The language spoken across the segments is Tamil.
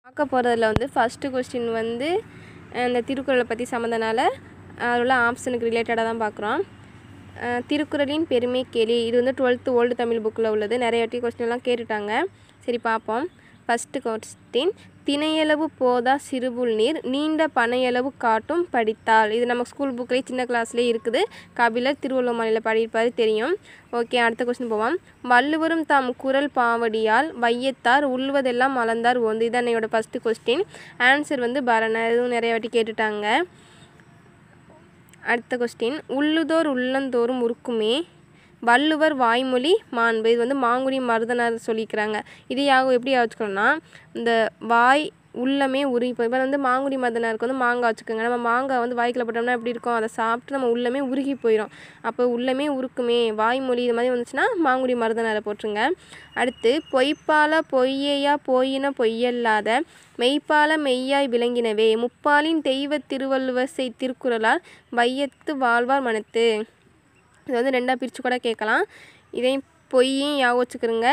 பார்க்க போகிறதுல வந்து ஃபஸ்ட்டு கொஸ்டின் வந்து இந்த திருக்குறளை பற்றி சம்மந்தனால அதில் உள்ள ஆப்ஷனுக்கு ரிலேட்டடாக தான் பார்க்குறோம். திருக்குறளின் பெருமை கேளி. இது வந்து 12th ஓல்டு தமிழ் புக்கில் உள்ளது. நிறைய வாட்டி கொஸ்டின்லாம் கேட்டுட்டாங்க. சரி பார்ப்போம். ஃபஸ்ட்டு கொஸ்டின், திணையளவு போதா சிறுபுல் நீர் நீண்ட பனையளவு காட்டும் படித்தால். இது நம்ம ஸ்கூல் புக்லேயே சின்ன கிளாஸ்லேயே இருக்குது. கபிலர் திருவள்ளுவமலையில் படிப்பார், தெரியும். ஓகே, அடுத்த கொஸ்டின் போவோம். வள்ளுவரும் தாம் குறள் பாவடியால் வையத்தார் உள்ளுவதெல்லாம் மலர்ந்தார் ஓந்து. இது என்னையோட ஃபஸ்ட்டு கொஸ்டின். ஆன்சர் வந்து பரணர். இதுவும் நிறைய வாட்டி கேட்டுட்டாங்க. அடுத்த கொஸ்டின், உள்ளுதோர் உள்ளந்தோறும் உருக்குமே வள்ளுவர் வாய்மொழி மாண்பு. இது வந்து மாங்குடி மருதனார் சொல்லிக்கிறாங்க. இது எப்படி வச்சுக்கணும்னா, இந்த வாய் உள்ளமே உருகி இப்போ வந்து மாங்குடி மருதனாருக்கு வந்து மாங்காய் வச்சுக்கோங்க. நம்ம மாங்காய் வந்து வாய்க்குள்ள போட்டோம்னா எப்படி இருக்கும், அதை சாப்பிட்டு நம்ம உள்ளமே உருகி போயிடும். அப்போ உள்ளமே உருக்குமே வாய்மொழி இது மாதிரி வந்துச்சுன்னா மாங்குடி மருதனாரை போட்டுருங்க. அடுத்து, பொய்ப்பால பொய்யையா போயின பொய்யல்லாத மெய்ப்பால மெய்யாய் விளங்கினவே முப்பாலின் தெய்வ திருவள்ளுவர் செய் திருக்குறளால் வையத்து வாழ்வார் மனத்து. இது வந்து ரெண்டாக பிரித்து கூட கேட்கலாம். இதையும் பொய்யும் ஞாபகம் வச்சுக்கிறோங்க.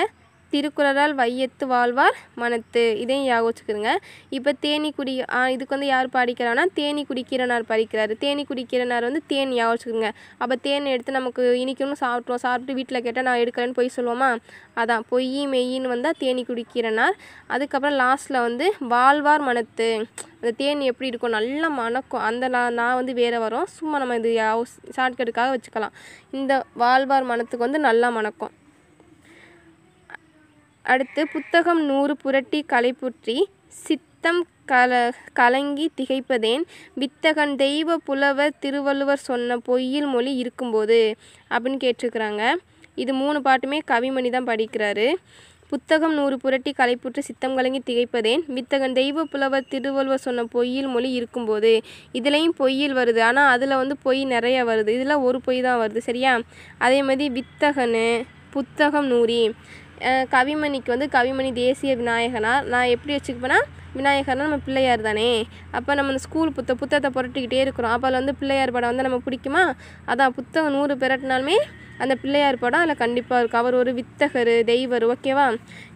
திருக்குறளால் வையத்து வாழ்வார் மனத்து, இதையும் ஞாபகம் வச்சுக்கிறோங்க. இப்போ தேனி குடி இதுக்கு வந்து யார் பாடிக்கிறான்னா தேனி குடிக்கிறனார் படிக்கிறாரு. தேனி குடிக்கிறனார் வந்து தேன் ஞாபகம் வச்சுக்கோங்க. அப்போ தேன் எடுத்து நமக்கு இனிக்கணும்னு சாப்பிட்டு வீட்டில் கேட்டால் நான் எடுக்கிறேன்னு பொய் சொல்லுவோமா, அதான் பொய் மெய்யின்னு வந்தால் தேனி குடிக்கிறனார். அதுக்கப்புறம் லாஸ்ட்டில் வந்து வாழ்வார் மனத்து. அந்த தேன் எப்படி இருக்கும், நல்லா மணக்கும். அந்த நான் வந்து வேறு வரும், சும்மா நம்ம இது ஷார்ட்கட்டுக்காக வச்சுக்கலாம். இந்த வாழ்வார் மனத்துக்கு வந்து நல்லா மணக்கும். அடுத்து, புத்தகம் 100 புரட்டி களைப்புற்றி சித்தம் கலங்கி திகைப்பதேன் வித்தகன் தெய்வ புலவர் திருவள்ளுவர் சொன்ன பொய்யில் மொழி இருக்கும்போது அப்படின்னு கேட்டிருக்கிறாங்க. இது 3 பாட்டுமே கவிமணி தான் படிக்கிறாரு. புத்தகம் 100 புரட்டி களைப்புற்று சித்தம் கலங்கி திகைப்பதேன் வித்தகன் தெய்வ புலவர் திருவள்ளுவர் சொன்ன பொய்யில் மொழி இருக்கும்போது. இதுலேயும் பொய்யில் வருது, ஆனால் அதில் வந்து பொய் நிறைய வருது. இதில் ஒரு பொய் தான் வருது, சரியா? அதே மாதிரி வித்தகனு புத்தகம் 100 கவிமணிக்கு வந்து கவிமணி தேசிய விநாயகனார். நான் எப்படி வச்சுக்கப்பேன்னா, விநாயகர்னால் நம்ம பிள்ளையார் தானே. அப்போ நம்ம இந்த ஸ்கூல் புத்தகத்தை புரட்டிக்கிட்டே இருக்கிறோம். அப்போ அதில் வந்து பிள்ளையார் படம் வந்து நம்ம பிடிக்குமா, அதான் புத்தகம் 100 பெரட்டினாலுமே அந்த பிள்ளையார் படம் அதில் கண்டிப்பாக இருக்கும். அவர் ஒரு வித்தகர், தெய்வர். ஓகேவா?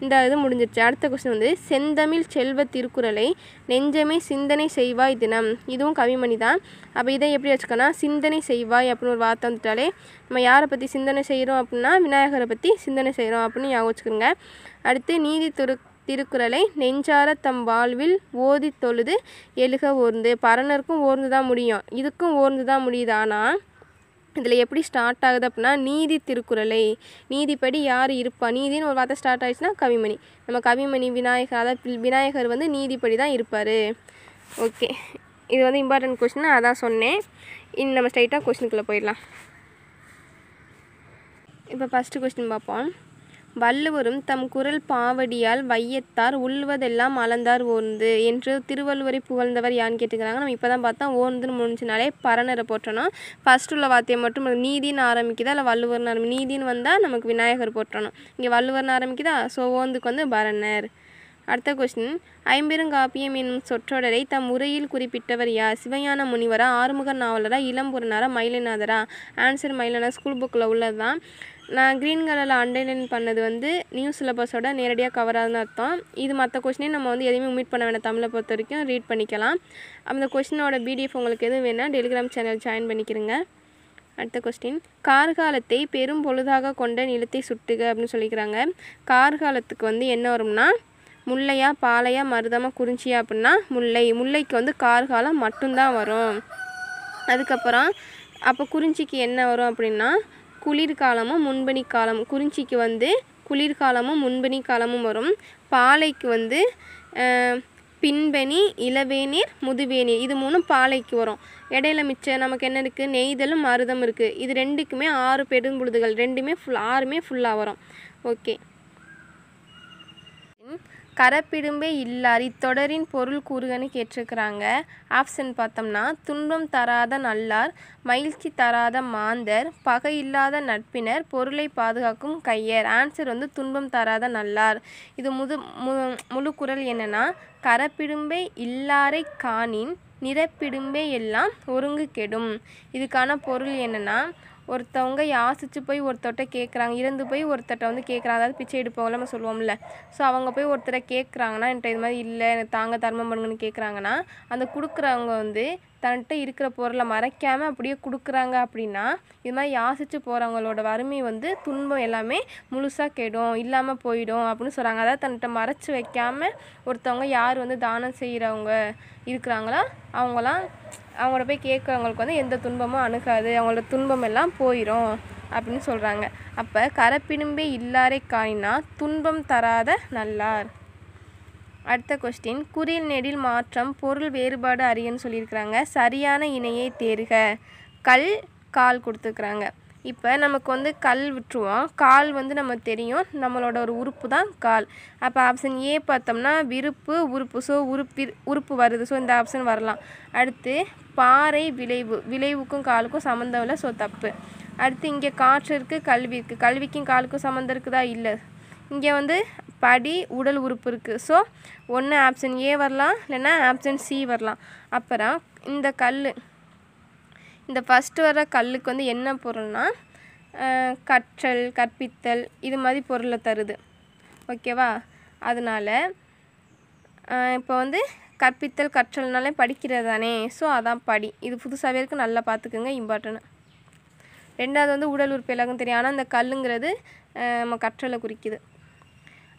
இந்த இது முடிஞ்சிருச்சு. அடுத்த கொஸ்டின் வந்து, செந்தமிழ் செல்வ திருக்குறளை நெஞ்சமே சிந்தனை செய்வாய் தினம். இதுவும் கவிமணி தான். அப்போ இதை எப்படி வச்சுக்கோன்னா, சிந்தனை செய்வாய் அப்படின்னு ஒரு வார்த்தை வந்துட்டாலே நம்ம யாரை பற்றி சிந்தனை செய்கிறோம் அப்படின்னா விநாயகரை பற்றி சிந்தனை செய்கிறோம் அப்படின்னு ஞாபகம் வச்சுக்கோங்க. அடுத்து, நீதி திருக்குறளை நெஞ்சார தம் வாழ்வில் ஓதி தொழுது எழுக ஓர்ந்து. பரணருக்கும் ஓர்ந்து தான் முடியும், இதுக்கும் ஓர்ந்து தான் முடியுது. ஆனால் இதில் எப்படி ஸ்டார்ட் ஆகுது அப்படின்னா, நீதி திருக்குறளை நீதிப்படி யார் இருப்பா, நீதின்னு ஒரு வார்த்தை ஸ்டார்ட் ஆகிடுச்சுன்னா கவிமணி. நம்ம கவிமணி விநாயகர், அதாவது விநாயகர் வந்து நீதிப்படி தான் இருப்பார். ஓகே, இது வந்து இம்பார்ட்டன்ட் கொஸ்டின், அதான் சொன்னேன். இன்னும் நம்ம ஸ்ட்ரைட்டாக கொஸ்டினுக்குள்ளே போயிடலாம். இப்போ ஃபஸ்ட்டு கொஸ்டின் பார்ப்போம். வள்ளுவரும் தம் குறள் பாவடியால் வையத்தார் உள்ளுவதெல்லாம் மலர்ந்தார் ஓர்ந்து என்று திருவள்ளுவரை புகழ்ந்தவர் யான்னு கேட்டுக்கிறாங்க. நம்ம இப்போ தான் பார்த்தா ஓர்ந்துன்னு முடிஞ்சுனாலே பரணரை போட்டணும். ஃபஸ்ட்டு உள்ள வார்த்தையை மட்டும் நீதின்னு ஆரம்பிக்குதா இல்லை வள்ளுவர்னு ஆரம்பி, நீதின்னு வந்தால் நமக்கு விநாயகர் போட்டணும். இங்கே வள்ளுவர்னு ஆரம்பிக்குதா, ஸோ ஓர்ந்துக்கு வந்து பரணர். அடுத்த கொஸ்டின், ஐம்பெருங்காப்பியம் என்னும் சொற்றொடரை தம் உரையில் குறிப்பிட்டவர் யார்? சிவஞான முனிவரா, ஆறுமுக நாவலரா, இளம்புறனாரா, மயிலநாதரா? ஆன்சர் மயிலனார். ஸ்கூல் புக்கில் உள்ளது தான். நான் க்ரீன் கலரில் அண்டர்லைன் பண்ணது வந்து நியூ சிலபஸோட நேரடியாக கவராதுன்னு அர்த்தம். இது மற்ற கொஸ்டினே நம்ம வந்து எதையுமே மீட் பண்ண வேண்டாம், தமிழை பொறுத்த வரைக்கும் ரீட் பண்ணிக்கலாம். அந்த கொஸ்டினோட பிடிஎஃப் உங்களுக்கு எதுவும் வேணா டெலிகிராம் சேனல் ஜாயின் பண்ணிக்கிறேங்க. அடுத்த கொஸ்டின், கார்காலத்தை பெரும் பொழுதாக கொண்ட நிலத்தை சுட்டுக அப்படின்னு சொல்லிக்கிறாங்க. கார்காலத்துக்கு வந்து என்ன வரும்னா, முல்லையா பாலையா மருதமா குறிஞ்சியா அப்படின்னா முல்லைக்கு வந்து கார்காலம் மட்டும்தான் வரும். அதுக்கப்புறம் அப்போ குறிஞ்சிக்கு என்ன வரும் அப்படின்னா, குளிர்காலமும் முன்பனி காலம். குறிஞ்சிக்கு வந்து குளிர்காலமும் முன்பனி காலமும் வரும். பாலைக்கு வந்து பின்பனி, இளவேநீர், முதுவேநீர், இது 3 பாலைக்கு வரும். இடையில மிச்சம் நமக்கு என்ன இருக்குது, நெய்தலும் மருதம் இருக்குது. இது ரெண்டுக்குமே 6 பெரும்பொழுதுகள், ரெண்டுமே 6மே ஃபுல்லாக வரும். ஓகே, கரப்பிடும்பே இல்லார் இத்தொடரின் பொருள் கூறுகன்னு கேட்டிருக்கிறாங்க. ஆப்ஷன் பார்த்தோம்னா, துன்பம் தராத நல்லார், மகிழ்ச்சி தராத மாந்தர், பகை இல்லாத நட்பினர், பொருளை பாதுகாக்கும் கையர். ஆன்சர் வந்து துன்பம் தராத நல்லார். இது முழு குறள் என்னன்னா, கரப்பிடும்பே இல்லாரை காணின் நிறப்பிடும்பே எல்லாம் ஒருங்கு கெடும். இதுக்கான பொருள் என்னன்னா, ஒருத்தவங்க யாசிச்சு போய் ஒருத்தர்கிட்ட கேட்குறாங்க, இறந்து போய் ஒருத்தர்கிட்ட வந்து கேட்குறாங்க, அதாவது பிச்சை எடுப்பவங்கள நம்ம சொல்லுவோம்ல. ஸோ அவங்க போய் ஒருத்தரை கேட்குறாங்கன்னா, என்கிட்ட இது மாதிரி இல்லை, எனக்கு தாங்க தர்மம் பண்ணுங்கன்னு கேட்குறாங்கன்னா, அந்த கொடுக்குறவங்க வந்து தன்கிட்ட இருக்கிற பொருளை மறைக்காமல் அப்படியே கொடுக்குறாங்க அப்படின்னா, இது மாதிரி யாசிச்சு போகிறவங்களோட வறுமை வந்து துன்பம் எல்லாமே முழுசாக கெடும், இல்லாமல் போயிடும் அப்படின்னு சொல்கிறாங்க. அதாவது தன்கிட்ட மறைச்சி வைக்காமல் ஒருத்தவங்க யார் வந்து தானம் செய்கிறவங்க இருக்கிறாங்களோ அவங்கள போய் கேட்குறவங்களுக்கு வந்து எந்த துன்பமும் அணுகாது, அவங்களோட துன்பம் எல்லாம் போயிடும் அப்படின்னு சொல்கிறாங்க. அப்போ கரப்பினும்பே இல்லாரை காணினா துன்பம் தராத நல்லார். அடுத்த கொஸ்டின், குறில் நெடில் மாற்றம் பொருள் வேறுபாடு அறியன்னு சொல்லியிருக்கிறாங்க. சரியான இணையை தேர்க. கல் கால் கொடுத்துருக்குறாங்க. இப்போ நமக்கு வந்து கல் விட்டுருவோம், கால் வந்து நம்ம தெரியும், நம்மளோட ஒரு உறுப்பு தான் கால். அப்போ ஆப்ஷன் ஏ பார்த்தோம்னா விருப்பு உறுப்பு, ஸோ உறுப்பு வருது, ஸோ இந்த ஆப்ஷன் வரலாம். அடுத்து பாறை விளைவு, விளைவுக்கும் காலுக்கும் சம்மந்தம் இல்லை, ஸோ தப்பு. அடுத்து இங்கே காற்று இருக்குது, கல்வி இருக்குது, கல்விக்கும் காலுக்கும் சம்மந்தம் இருக்குதா, இல்லை. இங்கே வந்து படி உடல் உறுப்பு இருக்குது, ஸோ ஒன்று ஆப்ஷன் ஏ வரலாம், இல்லைன்னா ஆப்ஷன் சி வரலாம். அப்புறம் இந்த கல், இந்த ஃபஸ்ட்டு வர கல்லுக்கு வந்து என்ன பொருள்னா கற்றல், கற்பித்தல், இது மாதிரி பொருளை தருது. ஓகேவா? அதனால் இப்போ வந்து கற்பித்தல் கற்றல்னாலே படிக்கிறது தானே, ஸோ அதான் படி. இது புதுசாகவே இருக்குது, நல்லா பார்த்துக்குங்க, இம்பார்ட்டன்ட். ரெண்டாவது வந்து உடல் உறுப்பு எல்லாருக்கும் தெரியும், ஆனால் இந்த கல்லுங்கிறது நம்ம கற்றலை குறிக்குது.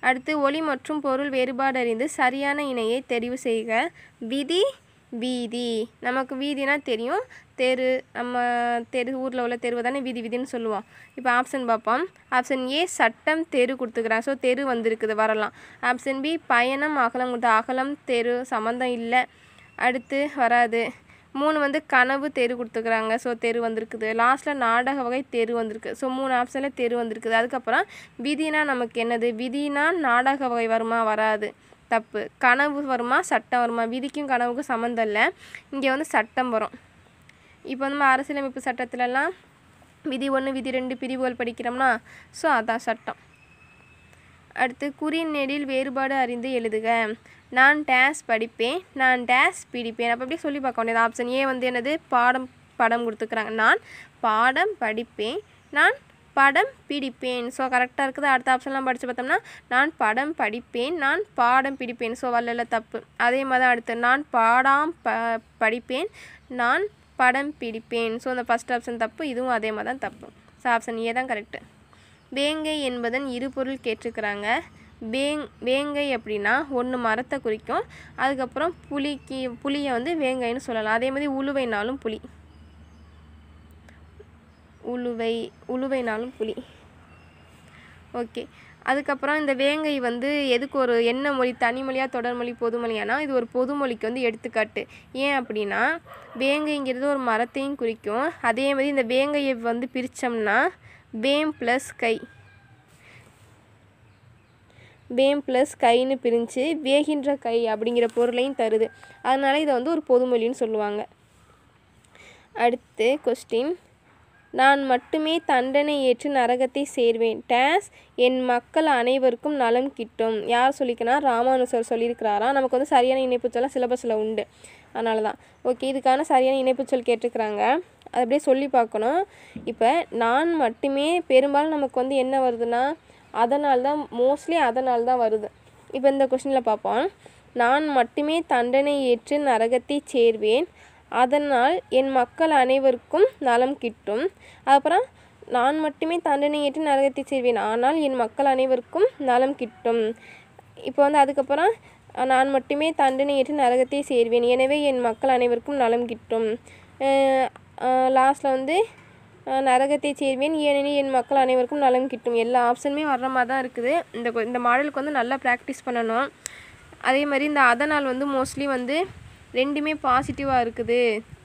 அடுத்து ஒளி மற்றும் பொருள் வேறுபாடு அறிந்து சரியான இணையை தெரிவு செய்க. விதி வீதி, நமக்கு வீதினா தெரியும், தெரு, நம்ம தெரு ஊரில் உள்ள தெருவை தானே வீதி வீதின்னு சொல்லுவோம். இப்போ ஆப்ஷன் பார்ப்போம். ஆப்ஷன் ஏ சட்டம் தெரு கொடுத்துக்கிறாங்க, ஸோ தெரு வந்திருக்குது, வரலாம். ஆப்ஷன் பி பயணம் அகலம் கொடுத்து, அகலம் தெரு சம்மந்தம் இல்லை, அடுத்து வராது. 3 வந்து கனவு தெரு கொடுத்துக்கிறாங்க, ஸோ தெரு வந்திருக்குது. லாஸ்ட்டில் நாடக வகை தெரு வந்திருக்கு, ஸோ 3 ஆப்ஷனில் தெரு வந்திருக்குது. அதுக்கப்புறம் விதினா நமக்கு என்னது, விதினா நாடக வகை வருமா, வராது, தப்பு. கனவு வருமா, சட்டம் வருமா, விதிக்கும் கனவுக்கும் சம்மந்தம் இல்லை, இங்கே வந்து சட்டம் வரும். இப்போ நம்ம அரசியலமைப்பு சட்டத்திலலாம் விதி 1 விதி 2 பிரிவுகள் படிக்கிறோம்னா, ஸோ அதான் சட்டம். அடுத்து குறின் நெடில் வேறுபாடு அறிந்து எழுதுக. நான் டேஸ் படிப்பேன், நான் டேஸ் பிடிப்பேன். அப்போ அப்படியே சொல்லி பார்க்க வேண்டியது. ஆப்ஷன் ஏ வந்து என்னது, படம் கொடுத்துக்கிறாங்க. நான் பாடம் படிப்பேன், நான் படம் பிடிப்பேன், ஸோ கரெக்டாக இருக்குது. அடுத்த ஆப்ஷன்லாம் படித்து பார்த்தோம்னா நான் படம் படிப்பேன், நான் பாடம் பிடிப்பேன், ஸோ வரல, தப்பு. அதே மாதிரி தான் அடுத்து நான் படிப்பேன், நான் படம் பிடிப்பேன், ஸோ அந்த ஃபஸ்ட் ஆப்ஷன் தப்பு, இதுவும் அதே மாதிரி தான் தப்பு. ஸோ ஆப்ஷன் ஏ தான் கரெக்டு. வேங்கை என்பதன் இரு பொருள் கேட்டிருக்கிறாங்க. வேங்கை அப்படின்னா ஒன்று மரத்தை குறிக்கும், அதுக்கப்புறம் புளியை வந்து வேங்கைன்னு சொல்லலாம். அதே மாதிரி உழுவைனாலும் புளி, உழுவைனாலும் புளி. ஓகே. அதுக்கப்புறம் இந்த வேங்கை வந்து எதுக்கு ஒரு என்ன மொழி, தனிமொழியாக தொடர்மொழி பொதுமொழியானா இது ஒரு பொதுமொழிக்கு வந்து எடுத்துக்காட்டு. ஏன் அப்படின்னா வேங்கைங்கிறது ஒரு மரத்தையும் குறிக்கும். அதே மாதிரி இந்த வேங்கையை வந்து பிரித்தோம்னா வேம் ப்ளஸ் கைன்னு பிரிஞ்சு வேகின்ற கை அப்படிங்கிற பொருளையும் தருது. அதனால் இதை வந்து ஒரு பொதுமொழின்னு சொல்லுவாங்க. அடுத்து கொஸ்டின், நான் மட்டுமே தண்டனை ஏற்று நரகத்தை சேர்வேன் டேஸ் என் மக்கள் அனைவருக்கும் நலம் கிட்டும். யார் சொல்லிக்கனா, ராமானுசர் சொல்லியிருக்கிறாராம். நமக்கு வந்து சரியான இணைப்புச்சொல்லாம் சிலபஸில் உண்டு, அதனால தான். ஓகே, இதுக்கான சரியான இணைப்புச்சொல் கேட்டிருக்கிறாங்க, அது அப்படியே சொல்லி பார்க்கணும். இப்போ நான் மட்டுமே பெரும்பாலும் நமக்கு வந்து என்ன வருதுன்னா அதனால்தான், மோஸ்ட்லி அதனால்தான் வருது. இப்போ இந்த கொஸ்டினில் பார்ப்போம். நான் மட்டுமே தண்டனை ஏற்று நரகத்தை சேர்வேன், அதனால் என் மக்கள் அனைவருக்கும் நலம் கிட்டும். அப்புறம் நான் மட்டுமே தண்டனை ஏற்று நரகத்தை சேர்வேன், ஆனால் என் மக்கள் அனைவருக்கும் நலம் கிட்டும். இப்போ வந்து அதுக்கப்புறம் நான் மட்டுமே தண்டனை ஏற்று நரகத்தை சேர்வேன், எனவே என் மக்கள் அனைவருக்கும் நலம் கிட்டும். லாஸ்ட்டில் வந்து நரகத்தை சேர்வேன் ஏனெனில் என் மக்கள் அனைவருக்கும் நலம் கிட்டும். எல்லா ஆப்ஷனுமே வர்ற மாதிரி தான் இருக்குது. இந்த மாடலுக்கு வந்து நல்லா ப்ராக்டிஸ் பண்ணணும். அதே மாதிரி இந்த அதனால் வந்து மோஸ்ட்லி வந்து ரெண்டுமே பாசிட்டிவாக இருக்குது,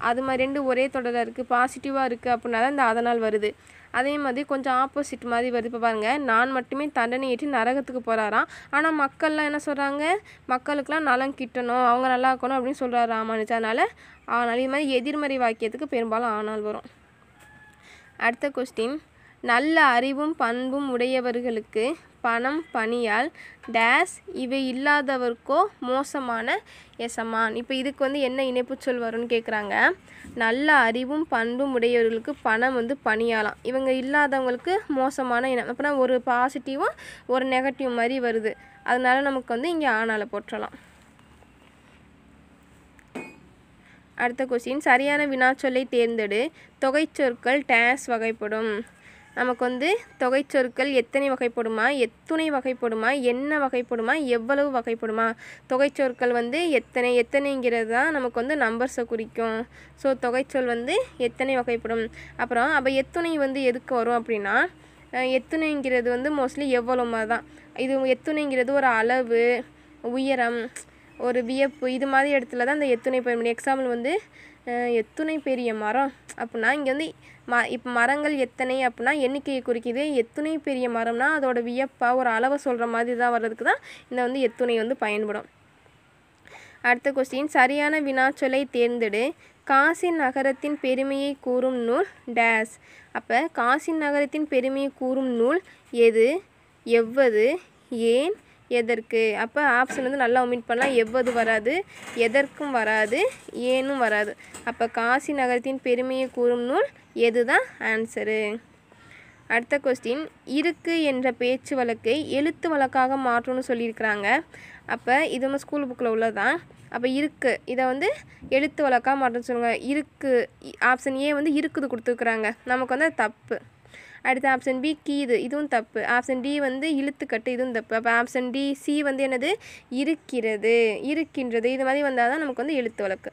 அது மாதிரி ரெண்டு ஒரே தொடராக இருக்குது, பாசிட்டிவாக இருக்குது அப்படின்னா தான் இந்த அதனால் வருது. அதே மாதிரி கொஞ்சம் ஆப்போசிட் மாதிரி வருது. இப்போ பாருங்கள், நான் மட்டுமே தண்டனை ஏற்றி நரகத்துக்கு போகிறாராம், ஆனால் மக்கள்லாம் என்ன சொல்கிறாங்க, மக்களுக்கெல்லாம் நலம் கிட்டணும், அவங்க நல்லா இருக்கணும் அப்படின்னு சொல்கிறாரு ராமானுஜர். ஆனால் இது மாதிரி எதிர்மறை வாக்கியத்துக்கு பெரும்பாலும் ஆனால் வரும். அடுத்த கொஸ்டின், நல்ல அறிவும் பண்பும் உடையவர்களுக்கு பணம் பணியால் டேஸ் இவை இல்லாதவர்க்கோ மோசமான எசமான். இப்போ இதுக்கு வந்து என்ன இணைப்புச்சொல் வரும்னு கேட்குறாங்க. நல்ல அறிவும் பண்பும் உடையவர்களுக்கு பணம் வந்து பணியாலாம், இவங்க இல்லாதவங்களுக்கு மோசமான இனம். அப்படின்னா ஒரு பாசிட்டிவும் ஒரு நெகட்டிவ் மாதிரி வருது, அதனால நமக்கு வந்து இங்கே ஆனால போற்றலாம். அடுத்த கொஸ்டின், சரியான வினாச்சொல்லை தேர்ந்தெடு. தொகைச்சொற்கள் டேஸ் வகைப்படும். நமக்கு வந்து தொகைச்சொற்கள் எத்தனை வகைப்படுமா, எத்துணை வகைப்படுமா, என்ன வகைப்படுமா, எவ்வளவு வகைப்படுமா. தொகைச்சொற்கள் வந்து எத்தனைங்கிறது தான் நமக்கு வந்து நம்பர்ஸை குறிக்கும். ஸோ தொகைச்சொல் வந்து எத்தனை வகைப்படும். அப்புறம் அப்போ எத்துணை வந்து எதுக்கு வரும் அப்படின்னா, எத்துணைங்கிறது வந்து மோஸ்ட்லி எவ்வளோ மாதிரி தான். இது எத்துணைங்கிறது ஒரு அளவு, உயரம், ஒரு வியப்பு, இது மாதிரி இடத்துல தான் இந்த எத்துணை பயன்படும். எக்ஸாம்பிள் வந்து எத்துணை பெரிய மரம் அப்படின்னா இங்கே வந்து இப்போ மரங்கள் எத்தனை அப்படின்னா எண்ணிக்கையை குறிக்குது. எத்துணை பெரிய மரம்னா அதோட வியப்பாக ஒரு அளவை சொல்கிற மாதிரி தான் வர்றதுக்கு தான் இந்த வந்து எத்துணை வந்து பயன்படும். அடுத்த கொஸ்டின், சரியான வினாச்சொல்லை தேர்ந்தெடு. காசி நகரத்தின் பெருமையை கூறும் நூல் டேஸ். அப்போ காசி நகரத்தின் பெருமையை கூறும் நூல் எது, எவ்வது, ஏன், எதற்கு. அப்போ ஆப்ஷன் வந்து நல்லா ஒமிட் பண்ணலாம். எவ்வது வராது, எதற்கும் வராது, ஏனும் வராது. அப்போ காசி நகரத்தின் பெருமையை கூறும் நூல் எது தான் ஆன்சரு. அடுத்த கொஸ்டின், இருக்கு என்ற பேச்சு வழக்கை எழுத்து வழக்காக மாற்றணும்னு சொல்லியிருக்கிறாங்க. அப்போ இது நம்ம ஸ்கூல் புக்கில் உள்ளதான். அப்போ இருக்கு இதை வந்து எழுத்து வழக்காக மாற்றணும்னு சொல்லுவாங்க. இருக்கு ஆப்ஷன் ஏ வந்து இருக்குது கொடுத்துருக்குறாங்க, நமக்கு வந்து தப்பு. அடுத்து ஆப்ஷன் பி கீது, இதுவும் தப்பு. ஆப்ஷன் டி வந்து இழுத்துக்கட்டு, இதுவும் தப்பு. அப்போ ஆப்ஷன் டி சி வந்து என்னது, இருக்கிறது, இருக்கின்றது, இது மாதிரி வந்தால் தான் நமக்கு வந்து எழுத்து வழக்கு.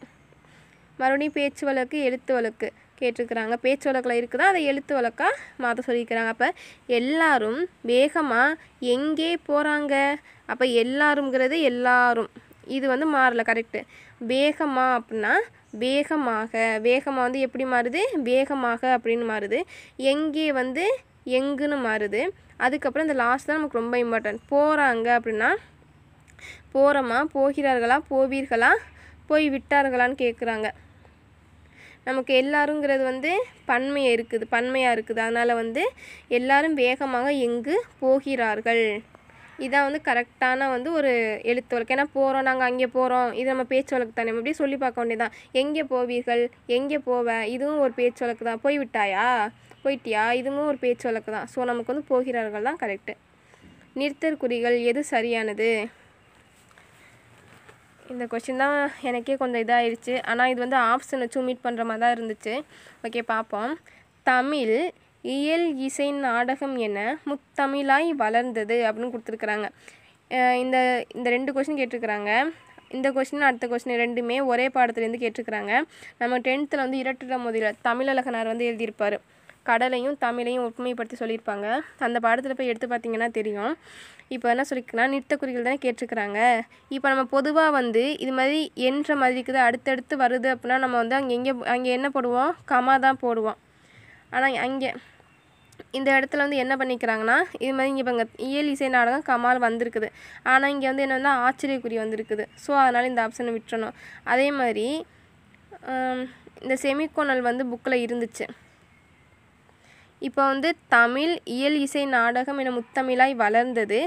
மறுபடியும் பேச்சு வழக்கு எழுத்து வழக்கு கேட்டிருக்கிறாங்க. பேச்சு வழக்கில் இருக்குதா, அதை எழுத்து வழக்காக மாற்ற சொல்லியிருக்கிறாங்க. அப்போ எல்லாரும் வேகமாக எங்கே போகிறாங்க. அப்போ எல்லாருங்கிறது எல்லாரும், இது வந்து மாறல, கரெக்டு. வேகமாக அப்படின்னா வேகமாக, வேகமாக வந்து எப்படி மாறுது, வேகமாக அப்படின்னு மாறுது. எங்கே வந்து எங்குன்னு மாறுது. அதுக்கப்புறம் இந்த லாஸ்ட் தான் நமக்கு ரொம்ப இம்பார்ட்டன்ட். போகிறாங்க அப்படின்னா போகிறோமா, போகிறார்களா, போவீர்களா, போய் விட்டார்களான்னு கேட்குறாங்க. நமக்கு எல்லாருங்கிறது வந்து பன்மையாக இருக்குது. அதனால் வந்து எல்லாரும் வேகமாக எங்கு போகிறார்கள், இதான் வந்து கரெக்டான வந்து ஒரு எழுத்து வழக்கு. ஏன்னா போகிறோம், நாங்கள் அங்கே போகிறோம், இது நம்ம பேச்சு வழக்கு தானே, அப்படியே சொல்லி பார்க்க வேண்டியதான். எங்கே போவீர்கள், எங்கே போவ, இதுவும் ஒரு பேச்சு வழக்கு தான். போய் விட்டாயா, போயிட்டியா, இதுவும் ஒரு பேச்சு வழக்கு தான். ஸோ நமக்கு வந்து போகிறார்கள் தான் கரெக்டு. நிறுத்தற்குறிகள் எது சரியானது. இந்த கொஸ்டின் தான் எனக்கே கொஞ்சம் இதாகிடுச்சு. ஆனால் இது வந்து ஆப்ஷன் வச்சு மீட் பண்ணுற மாதிரி தான் இருந்துச்சு. ஓகே பார்ப்போம். தமிழ் இயல் இசை நாடகம் என முத்தமிழாய் வளர்ந்தது அப்படின்னு கொடுத்துருக்குறாங்க. இந்த ரெண்டு கொஸ்டின் கேட்டிருக்கிறாங்க. இந்த கொஸ்டின் அடுத்த கொஸ்டின் ரெண்டுமே ஒரே பாடத்துலேருந்து கேட்டிருக்கிறாங்க. நம்ம 10th வந்து இரட்டுற முதலில் தமிழழகனார் வந்து எழுதியிருப்பார். கடலையும் தமிழையும் ஒப்புமைப்படுத்தி சொல்லியிருப்பாங்க. அந்த பாடத்தில் போய் எடுத்து பார்த்தீங்கன்னா தெரியும். இப்போ என்ன சொல்லியிருக்குன்னா நிறுத்தக்குறிகள் தானே கேட்டிருக்கிறாங்க. இப்போ நம்ம பொதுவாக வந்து இது மாதிரி என்ற மாதிரி இருக்குது, அடுத்தடுத்து வருது அப்படின்னா நம்ம வந்து அங்கே என்ன போடுவோம், கமா தான் போடுவோம். ஆனால் அங்கே இந்த இடத்துல வந்து என்ன பண்ணிக்கிறாங்கன்னா இது மாதிரி இங்கே இப்போ இயல் இசை நாடகம் கமால் வந்திருக்குது. ஆனால் இங்கே வந்து என்ன வந்து ஆச்சரியக்குறி வந்திருக்குது. ஸோ அதனால் இந்த ஆப்ஷனை விட்டுறணும். அதே மாதிரி இந்த செமிகோனல் வந்து புக்கில் இருந்துச்சு. இப்போ வந்து தமிழ் இயல் இசை நாடகம் என முத்தமிழாய் வளர்ந்தது.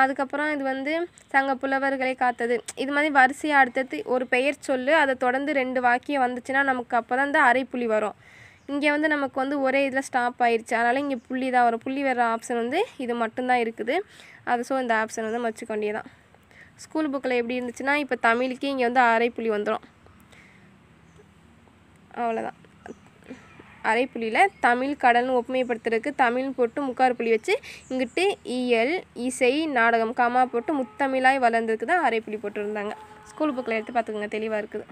அதுக்கப்புறம் இது வந்து சங்க புலவர்களை காத்தது. இது மாதிரி வரிசையாக அடுத்தது ஒரு பெயர் சொல்லு, அதை தொடர்ந்து 2 வாக்கியம் வந்துச்சுன்னா நமக்கு அப்போ தான் இந்த அரைப்புள்ளி வரும். இங்கே வந்து நமக்கு வந்து ஒரே இதில் ஸ்டாப் ஆயிடுச்சு. அதனால் இங்கே புள்ளி தான் வரும். புள்ளி வர ஆப்ஷன் வந்து இது மட்டும்தான் இருக்குது. அது ஸோ இந்த ஆப்ஷன் வந்து வச்சுக்க வேண்டியதான். ஸ்கூல் புக்கில் எப்படி இருந்துச்சுன்னா இப்போ தமிழுக்கு இங்கே வந்து அரைப்புள்ளி வந்துடும். அவ்வளோதான். அரைப்புள்ளியில் தமிழ் கடல்னு ஒப்புமைப்படுத்துறதுக்கு தமிழ் போட்டு முக்காறு புள்ளி வச்சு இங்கிட்டு இயல் இசை நாடகம் கமா போட்டு முத்தமிழாய் வளர்ந்ததுக்கு தான் அரைப்புள்ளி போட்டுருந்தாங்க. ஸ்கூல் புக்கில் எடுத்து பார்த்துக்கோங்க, தெளிவாக இருக்குது.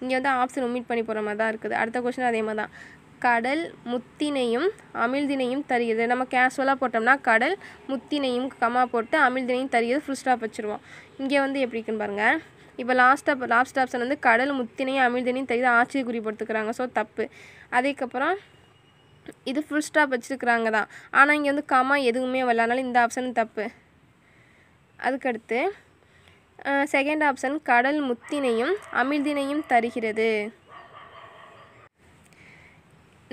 இங்கே வந்து ஆப்ஷன் ஒமிட் பண்ணி போகிற மாதிரி தான் இருக்குது. அடுத்த கொஸ்டின் அதே மாதிரி தான். கடல் முத்தினையும் அமிழ்தினையும் தருகிறது. நம்ம கேஷுவலாக போட்டோம்னா கடல் முத்தினையும் கமா போட்டு அமிழ்தினையும் தருகிறது ஃபுல் ஸ்டாப் வச்சுருவோம். இங்கே வந்து எப்படி இருக்குன்னு பாருங்கள். இப்போ லாஸ்ட் ஆப்ஷன் வந்து கடல் முத்தினையும் அமிழ்தினையும் தருகிறது ஆச்சரியக்குறி போட்டுக்கிறாங்க. ஸோ தப்பு. அதுக்கப்புறம் இது ஃபுல் ஸ்டாப் வச்சுருக்குறாங்க தான். ஆனால் இங்கே வந்து கமா எதுவுமே வரல, இந்த ஆப்ஷனும் தப்பு. அதுக்கடுத்து செகண்ட் ஆப்ஷன் கடல் முத்தினையும் அமிழ்தினையும் தருகிறது.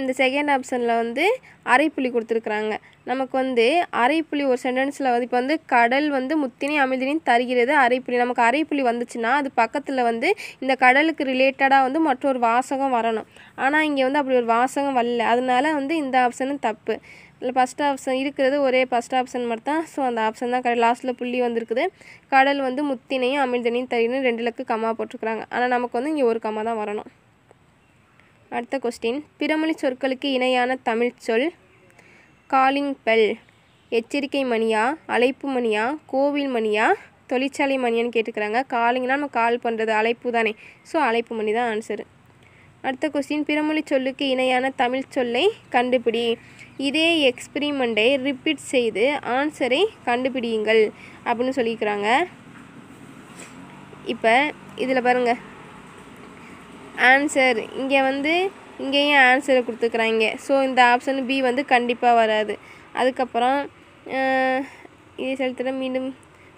இந்த செகண்ட் ஆப்ஷனில் வந்து அரைப்புள்ளி கொடுத்துருக்குறாங்க. நமக்கு வந்து அரைப்புள்ளி ஒரு சென்டென்ஸில் வந்து இப்போ வந்து கடல் வந்து முத்தினை அமிழ்தினையும் தருகிறது அரைப்புள்ளி. நமக்கு அரைப்புள்ளி வந்துச்சுன்னா அது பக்கத்தில் வந்து இந்த கடலுக்கு ரிலேட்டடாக வந்து மற்றொரு வாசகம் வரணும். ஆனால் இங்கே வந்து அப்படி ஒரு வாசகம் வரல. அதனால வந்து இந்த ஆப்ஷனும் தப்பு. இல்லை ஃபஸ்ட் ஆப்ஷன் இருக்கிறது ஒரே ஃபஸ்ட் ஆப்ஷன் மட்டும் தான். ஸோ அந்த ஆப்ஷன் தான் லாஸ்ட்டில் புள்ளி வந்திருக்குது. கடல் வந்து முத்தினையும் அமிழ்தினையும் தருகிறது 2 இலக்கு கம்மா போட்டிருக்குறாங்க. ஆனால் நமக்கு வந்து இங்கே ஒரு கம்மா தான் வரணும். அடுத்த கொஸ்டின், பிறமொழி சொற்களுக்கு இணையான தமிழ் சொல். காலிங் பெல் எச்சரிக்கை மணியா, அழைப்பு மணியா, கோவில் மணியா, தொழிற்சாலை மணியான்னு கேட்டுக்கிறாங்க. காலிங்னா நம்ம கால் பண்ணுறது அழைப்பு தானே. ஸோ அழைப்பு மணி தான் ஆன்சரு. அடுத்த கொஸ்டின், பிறமொழி சொல்லுக்கு இணையான தமிழ் சொல்லை கண்டுபிடி. இதே எக்ஸ்பிரிமெண்ட்டை ரிப்பீட் செய்து ஆன்சரை கண்டுபிடியுங்கள் அப்படின்னு சொல்லிக்கிறாங்க. இப்போ இதில் பாருங்கள் ஆன்சர் இங்கே வந்து இங்கேயும் ஆன்சரை கொடுத்துக்கிறாங்க. ஸோ இந்த ஆப்ஷன் பி வந்து கண்டிப்பாக வராது. அதுக்கப்புறம் இதே செலுத்துகிற மீண்டும்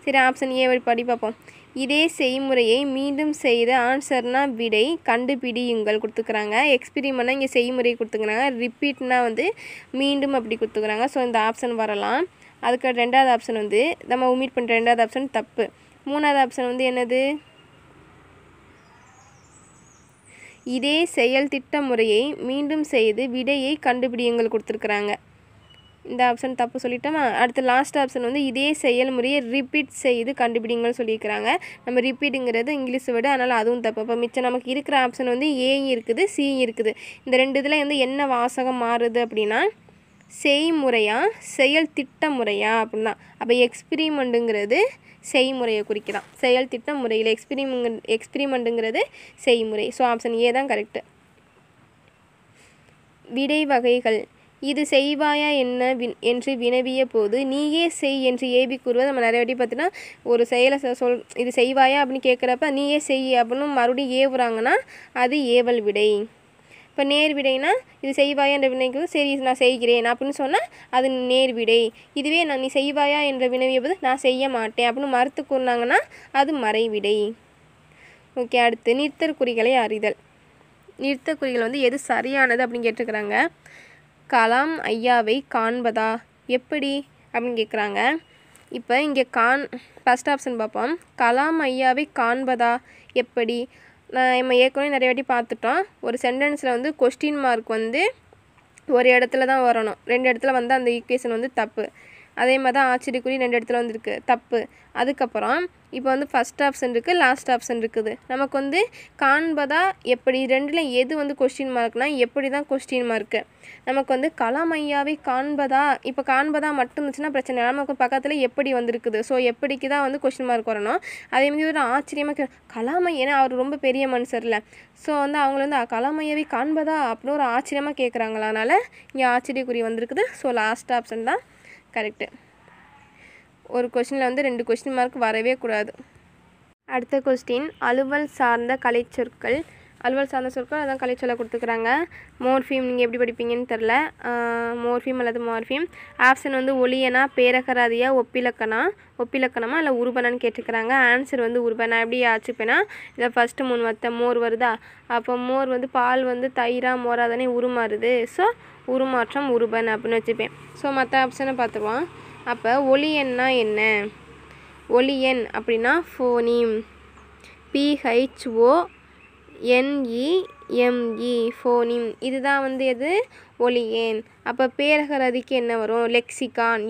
சரி ஆப்ஷன் ஏ படி பார்ப்போம். இதே செய்முறையை மீண்டும் செய்த ஆன்சர்னா விடை கண்டுபிடியுங்கள் கொடுத்துக்கிறாங்க. எக்ஸ்பிரிமெண்ட்னா இங்கே செய்முறை கொடுத்துக்கிறாங்க. ரிப்பீட்னா வந்து மீண்டும் அப்படி கொடுத்துக்கிறாங்க. ஸோ இந்த ஆப்ஷன் வரலாம். அதுக்கு ரெண்டாவது ஆப்ஷன் வந்து நம்ம ஒமிட் பண்ணுற ரெண்டாவது ஆப்ஷன் தப்பு. மூணாவது ஆப்ஷன் வந்து என்னது, இதே செயல் திட்ட முறையை மீண்டும் செய்து விடையை கண்டுபிடியுங்கள் கொடுத்துருக்குறாங்க. இந்த ஆப்ஷன் தப்பு சொல்லிட்டோமா. அடுத்து லாஸ்ட் ஆப்ஷன் வந்து இதே செயல்முறையை ரிப்பீட் செய்து கண்டுபிடிங்கன்னு சொல்லியிருக்கிறாங்க. நம்ம ரிப்பீட்டுங்கிறது இங்கிலீஷ் வேர்டு, அதனால் அதுவும் தப்பு. அப்போ மிச்சம் நமக்கு இருக்கிற ஆப்ஷன் வந்து ஏயும் இருக்குது சியும் இருக்குது. இந்த ரெண்டு இதில் வந்து என்ன வாசகம் மாறுது அப்படின்னா செய்முறையா செயல் திட்ட முறையா அப்படின்னா. அப்போ எக்ஸ்பிரிமெண்ட்டுங்கிறது செய்முறையை குறிக்கலாம். செயல் திட்ட முறையில் எக்ஸ்பிரிமெண்ட்டுங்கிறது செய்முறை. ஸோ ஆப்ஷன் ஏ தான் கரெக்டு. விடை வகைகள். இது செய்வாயா என்ன என்று வினவிய போது நீயே செய் என்று ஏபி கூறுவது. நம்ம நிறைய வாட்டி பார்த்தீங்கன்னா ஒரு செயலை இது செய்வாயா அப்படின்னு கேட்குறப்ப நீயே செய் அப்படின்னு மறுபடியும் ஏவுறாங்கன்னா அது ஏவல் விடை. இப்போ நேர் விடைனா இது செய்வாயா என்ற வினைக்கு சரி நான் செய்கிறேன் அப்படின்னு சொன்னால் அது நேர் விடை. இதுவே நீ செய்வாயா என்ற வினவிய போது நான் செய்ய மாட்டேன் அப்படின்னு மறுத்து கூறினாங்கன்னா அது மறைவிடை. ஓகே, அடுத்து நிறுத்தற்குறிகளை அறிதல். நிறுத்தற்குறிகள் வந்து எது சரியானது அப்படின்னு கேட்டுருக்குறாங்க. கலாம் ஐயாவை காண்பதா எப்படி அப்படின்னு கேட்குறாங்க. இப்போ இங்கே ஃபஸ்ட் ஆப்ஷன் பார்ப்போம். கலாம் ஐயாவை காண்பதா எப்படி. நம்ம ஏற்கனவே நிறைய வாட்டி பார்த்துட்டோம். ஒரு சென்டென்ஸில் வந்து கொஸ்டின் மார்க் வந்து ஒரு இடத்துல தான் வரணும். 2 இடத்துல வந்து அந்த ஈக்குவேஷன் வந்து தப்பு. அதே மாதிரி தான் ஆச்சரியக்குறி 2 இடத்துல வந்துருக்கு தப்பு. அதுக்கப்புறம் இப்போ வந்து ஃபஸ்ட் ஆப்ஷன் இருக்குது லாஸ்ட் ஆப்ஷன் இருக்குது. நமக்கு வந்து காண்பதா எப்படி ரெண்டில் எது வந்து கொஸ்டின் மார்க்னா எப்படி தான் கொஸ்டின் மார்க்கு. நமக்கு வந்து கலாம் ஐயாவை காண்பதா இப்போ காண்பதா மட்டும் இருந்துச்சுன்னா பிரச்சனை இல்லை. நமக்கு பக்கத்தில் எப்படி வந்திருக்குது. ஸோ எப்படிக்கு தான் வந்து கொஸ்டின் மார்க் வரணும். அதே மாதிரி ஒரு ஆச்சரியமாக கலாம் ஐயா அவர் ரொம்ப பெரிய மனுஷர்ல. ஸோ வந்து அவங்கள வந்து கலாம் ஐயாவை காண்பதா அப்படின்னு ஒரு ஆச்சரியமாக கேட்குறாங்களா. அதனால் இங்கே ஆச்சரியக்குறி வந்திருக்குது. ஸோ லாஸ்ட் ஆப்ஷன் தான் கரெக்டு. ஒரு கொஸ்டினில் வந்து 2 கொஸ்டின் மார்க் வரவே கூடாது. அடுத்த கொஸ்டின், அலுவல் சார்ந்த கலைச்சொற்கள். அலுவல் சார்ந்த சொற்கள் அதான் கலைச்சொல்லை கொடுத்துக்கிறாங்க. மோர்ஃபீம் நீங்கள் எப்படி படிப்பீங்கன்னு தெரில. மோர்ஃபீம் அல்லது மார்ஃபீம். ஆப்ஷன் வந்து ஒளியனா, பேரகராதியா, ஒப்பிலக்கணமா இல்லை உருபனான்னு கேட்டுக்கிறாங்க. ஆன்சர் வந்து உருபன். நான் எப்படி ஆச்சுப்பேன்னா இதில் ஃபஸ்ட்டு 3 வார்த்தை மோர் வருதா. அப்போ மோர் வந்து பால் வந்து தயிரா மோரா தானே உருமாறுது. ஸோ உருமாற்றம் உருபன் அப்படின்னு வச்சுப்பேன். ஸோ மற்ற ஆப்ஷனை பார்த்துருவோம். அப்போ ஒளியன்னா என்ன. ஒளியன் அப்படின்னா ஃபோனீம். PHONEME ஃபோனீம். இதுதான் வந்து எது ஒளியன். அப்போ பேரகராதிக்கு என்ன வரும் லெக்சிகான்.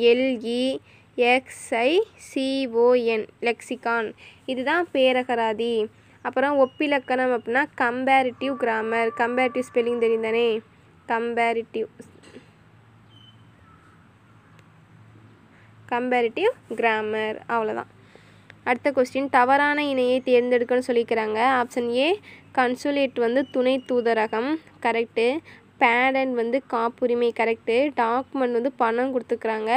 LEXICON lexicon. இதுதான் பேரகராதி. அப்புறம் ஒப்பிலக்கணம் அப்படின்னா கம்பேரிட்டிவ் கிராமர். கம்பேரிட்டிவ் ஸ்பெல்லிங் தெரியும் தானே. Comparative grammar. அவ்வளோதான். அடுத்த கொஸ்டின், தவறான இணையை தேர்ந்தெடுக்கணும்னு சொல்லிக்கிறாங்க. ஆப்ஷன் ஏ கன்சுலேட் வந்து துணை தூதரகம் கரெக்டு. பேடன் வந்து காப்புரிமை கரெக்டு. டாக்குமெண்ட் வந்து பணம் கொடுத்துக்கிறாங்க.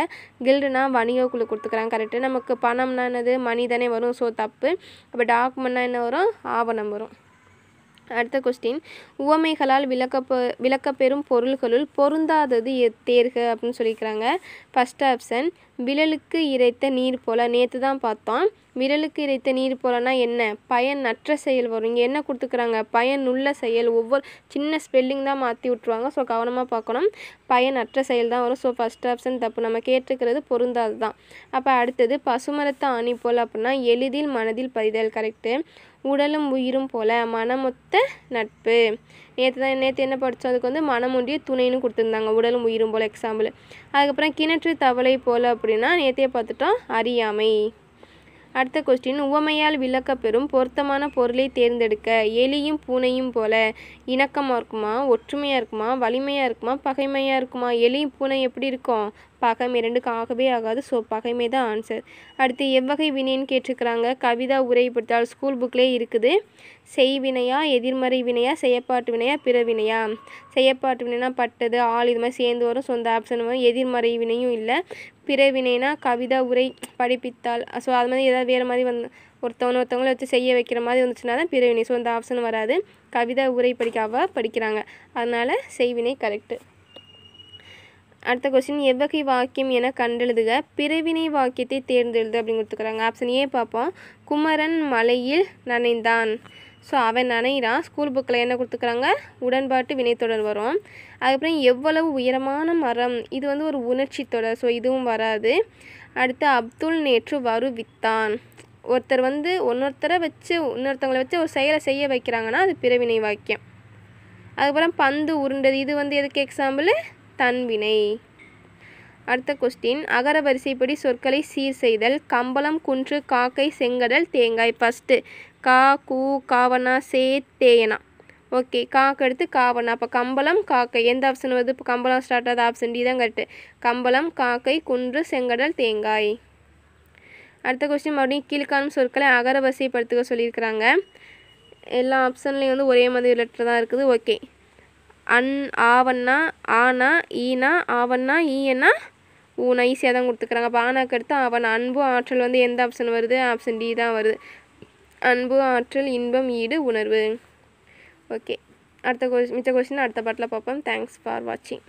கில்டுனா வணிக குழு கொடுத்துக்கிறாங்க கரெக்டு. நமக்கு பணம்னா என்னது மணி தானே வரும். ஸோ தப்பு. அப்போ டாக்குமெண்ட்னா என்ன வரும் ஆவணம் வரும். அடுத்த கொஸ்டின், உவமைகளால் விளக்கப்பெறும் பொருள்களுள் பொருந்தாதது தேர்க அப்படின்னு சொல்லியிருக்கிறாங்க. ஃபர்ஸ்ட் ஆப்ஷன், விரலுக்கு இறைத்த நீர் போல. நேற்று தான் பார்த்தோம். விரலுக்கு இறைத்த நீர் போலனா என்ன? பயனற்ற செயல் வரும். இங்கே என்ன கொடுத்துக்கிறாங்க? பயனுள்ள செயல். ஒவ்வொரு சின்ன ஸ்பெல்லிங் தான் மாற்றி விட்ருவாங்க. ஸோ கவனமாக பார்க்கணும். பயனற்ற செயல் தான் வரும். ஸோ ஃபர்ஸ்ட் ஆப்ஷன் தப்பு. நம்ம கேட்டிருக்கிறது பொருந்தாது தான். அப்போ அடுத்தது, பசுமரத்த ஆணி போல் அப்படின்னா எளிதில் மனதில் பதிதல். கரெக்டு. உடலும் உயிரும் போல, மனமொத்த நட்பு. நேற்று என்ன படித்தோம்? அதுக்கு வந்து மனமொன்றிய துணைன்னு கொடுத்துருந்தாங்க. உடலும் உயிரும் போல் எக்ஸாம்பிள். அதுக்கப்புறம் கிணற்று தவளை போல் அப்படின்னா நேற்றையே பார்த்துட்டோம், அறியாமை. அடுத்த கொஸ்டின், உவமையால் விளக்கப்பெறும் பொருத்தமான பொருளை தேர்ந்தெடுக்க. எலியும் பூனையும் போல. இணக்கமாக இருக்குமா, ஒற்றுமையாக இருக்குமா, வலிமையாக இருக்குமா, பகைமையாக இருக்குமா? எலியும் பூனை எப்படி இருக்கும்? பகைமை. ரெண்டுக்கு ஆகவே ஆகாது. ஸோ பகைமை தான் ஆன்சர். அடுத்து, எவ்வகை வினைன்னு கேட்டிருக்கிறாங்க. கவிதா உரைப்படுத்தால் ஸ்கூல் புக்லேயே இருக்குது. செய்வினையா, எதிர்மறை வினையா, செய்யப்பாட்டு வினையா, பிற வினையா? செய்யப்பாட்டு வினைனா பட்டது, ஆள் இது மாதிரி சேர்ந்து வரும். ஸோ அந்த ஆப்ஷன் வரும். எதிர்மறை வினையும் இல்லை. பிற வினைனா கவிதா உரை படிப்பித்தால். ஸோ அது மாதிரி ஏதாவது வேறு மாதிரி ஒருத்தவங்களை வச்சு செய்ய வைக்கிற மாதிரி வந்துச்சுன்னா தான் பிற வினை. ஸோ அந்த ஆப்ஷன் வராது. கவிதா உரை படிக்கிறாங்க, அதனால் செய்வினை கரெக்டு. அடுத்த கொஸ்டின், எவ்வகை வாக்கியம் என கண்டெழுதுக. பிறவினை வாக்கியத்தை தேர்ந்தெழுது அப்படின்னு கொடுத்துக்கிறாங்க. ஆப்ஷன் ஏ பார்ப்போம். குமரன் மலையில் நனைந்தான். ஸோ அவன் நனைகிறான். ஸ்கூல் புக்கில் என்ன கொடுத்துக்கிறாங்க? உடன்பாட்டு வினைத்தொடர் வரும். அதுக்கப்புறம் எவ்வளவு உயரமான மரம். இது வந்து ஒரு உணர்ச்சி தொடர். ஸோ இதுவும் வராது. அடுத்து, அப்துல் நேற்று வருவித்தான். ஒருத்தர் வந்து இன்னொருத்தவங்களை வச்சு ஒரு செயலை செய்ய வைக்கிறாங்கன்னா அது பிறவினை வாக்கியம். அதுக்கப்புறம் பந்து உருண்டது. இது வந்து எதுக்கு எக்ஸாம்பிள்? தன்வினை. அடுத்த கொஸ்டின், அகர வரிசைப்படி சொற்களை சீர் செய்தல். கம்பளம், குன்று, காக்கை, செங்கடல், தேங்காய். ஃபஸ்ட்டு கா, கூ, காவனா, சே, தேயனா. ஓகே, காக்கு எடுத்து காவனா. அப்போ கம்பளம், காக்கை. எந்த ஆப்ஷன் வருது? இப்போ கம்பளம் ஸ்டார்ட் ஆகுது. ஆப்ஷன் டி தான் கரெக்டு. கம்பளம், காக்கை, குன்று, செங்கடல், தேங்காய். அடுத்த கொஸ்டின், மறுபடியும் கீழ்காணும் சொற்களை அகர வரிசைப்படுத்துக சொல்லியிருக்கிறாங்க. எல்லா ஆப்ஷன்லேயும் வந்து ஒரே மாதிரி லெட்டர் தான் இருக்குது. ஓகே, ஆவண்ணா, ஆனா, ஈனா, ஆவண்ணா, ஈயனா, ஊனா. ஈஸியாக தான் கொடுத்துக்கிறாங்க. அப்போ ஆனாக்கு அடுத்து அவன். அன்பு, ஆற்றல் வந்து எந்த ஆப்ஷன் வருது? ஆப்ஷன் டி தான் வருது. அன்பு, ஆற்றல், இன்பம், ஈடு, உணர்வு. ஓகே, மிச்ச கொஸ்டின் அடுத்த பாட்டில் பார்ப்போம். தேங்க்ஸ் ஃபார் வாட்சிங்.